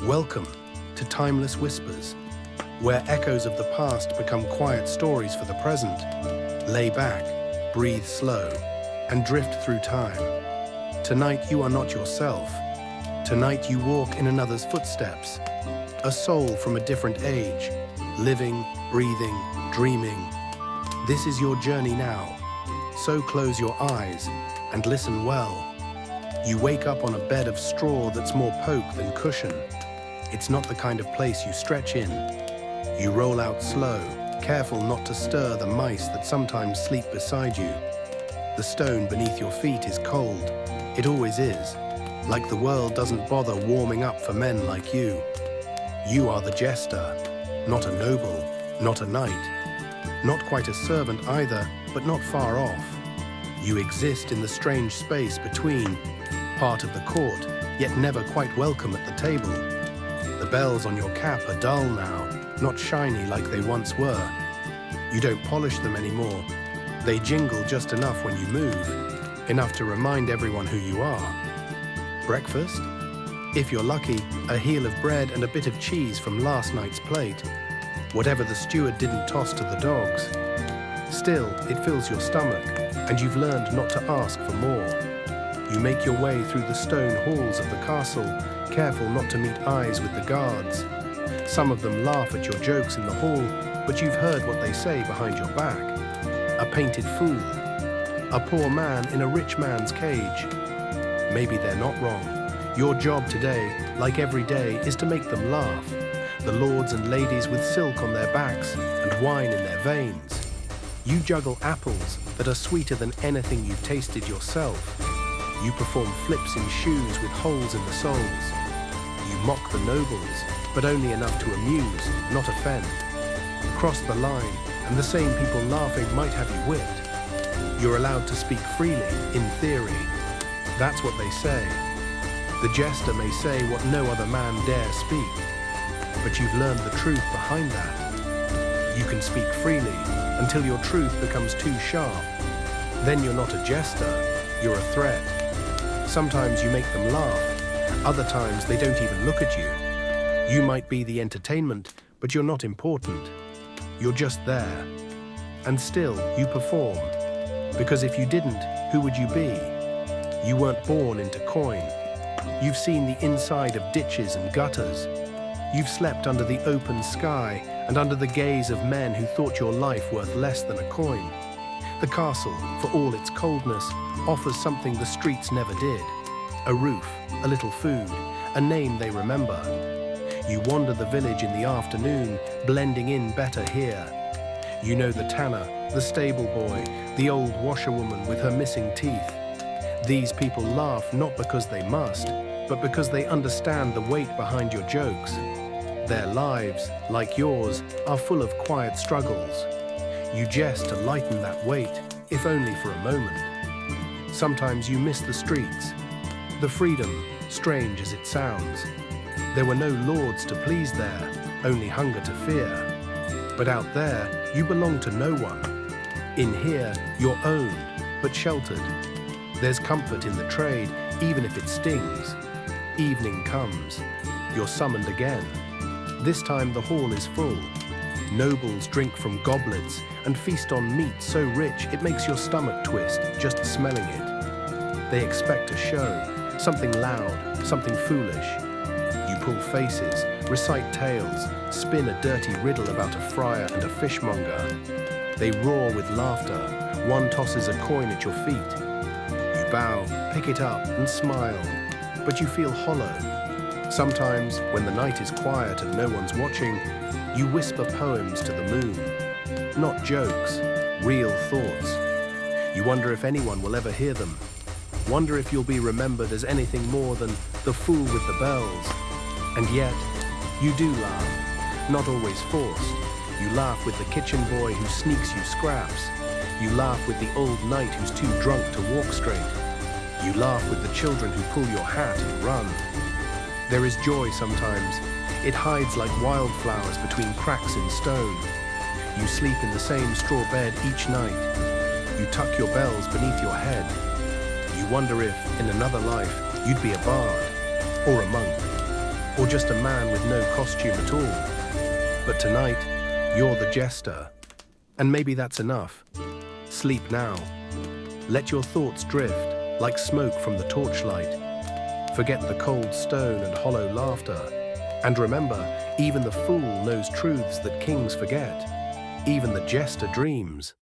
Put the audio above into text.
Welcome to Timeless Whispers, where echoes of the past become quiet stories for the present. Lay back, breathe slow, and drift through time. Tonight you are not yourself. Tonight you walk in another's footsteps, a soul from a different age, living, breathing, dreaming. This is your journey now, so close your eyes and listen well. You wake up on a bed of straw that's more poke than cushion. It's not the kind of place you stretch in. You roll out slow, careful not to stir the mice that sometimes sleep beside you. The stone beneath your feet is cold. It always is. Like the world doesn't bother warming up for men like you. You are the jester, not a noble, not a knight. Not quite a servant either, but not far off. You exist in the strange space between, part of the court, yet never quite welcome at the table. The bells on your cap are dull now, not shiny like they once were. You don't polish them anymore. They jingle just enough when you move, enough to remind everyone who you are. Breakfast? If you're lucky, a heel of bread and a bit of cheese from last night's plate. Whatever the steward didn't toss to the dogs. Still, it fills your stomach, and you've learned not to ask for more. You make your way through the stone halls of the castle, careful not to meet eyes with the guards. Some of them laugh at your jokes in the hall, but you've heard what they say behind your back. A painted fool. A poor man in a rich man's cage. Maybe they're not wrong. Your job today, like every day, is to make them laugh. The lords and ladies with silk on their backs and wine in their veins. You juggle apples that are sweeter than anything you've tasted yourself. You perform flips in shoes with holes in the soles. You mock the nobles, but only enough to amuse, not offend. Cross the line, and the same people laughing might have you whipped. You're allowed to speak freely, in theory. That's what they say. The jester may say what no other man dare speak, but you've learned the truth behind that. You can speak freely until your truth becomes too sharp. Then you're not a jester, you're a threat. Sometimes you make them laugh, other times they don't even look at you. You might be the entertainment, but you're not important. You're just there. And still, you perform. Because if you didn't, who would you be? You weren't born into coin. You've seen the inside of ditches and gutters. You've slept under the open sky and under the gaze of men who thought your life worth less than a coin. The castle, for all its coldness, offers something the streets never did. A roof, a little food, a name they remember. You wander the village in the afternoon, blending in better here. You know the tanner, the stable boy, the old washerwoman with her missing teeth. These people laugh not because they must, but because they understand the weight behind your jokes. Their lives, like yours, are full of quiet struggles. You jest to lighten that weight, if only for a moment. Sometimes you miss the streets. The freedom, strange as it sounds. There were no lords to please there, only hunger to fear. But out there, you belong to no one. In here, you're owned, but sheltered. There's comfort in the trade, even if it stings. Evening comes. You're summoned again. This time the hall is full. Nobles drink from goblets and feast on meat so rich it makes your stomach twist just smelling it. They expect a show, something loud, something foolish. You pull faces, recite tales, spin a dirty riddle about a friar and a fishmonger. They roar with laughter. One tosses a coin at your feet. You bow, pick it up and smile, but you feel hollow. Sometimes, when the night is quiet and no one's watching, you whisper poems to the moon. Not jokes, real thoughts. You wonder if anyone will ever hear them. Wonder if you'll be remembered as anything more than the fool with the bells. And yet, you do laugh, not always forced. You laugh with the kitchen boy who sneaks you scraps. You laugh with the old knight who's too drunk to walk straight. You laugh with the children who pull your hat and run. There is joy sometimes. It hides like wildflowers between cracks in stone. You sleep in the same straw bed each night. You tuck your bells beneath your head. You wonder if, in another life, you'd be a bard or a monk. or just a man with no costume at all. But tonight, you're the jester. And maybe that's enough. Sleep now. Let your thoughts drift like smoke from the torchlight. Forget the cold stone and hollow laughter. And remember, even the fool knows truths that kings forget. Even the jester dreams.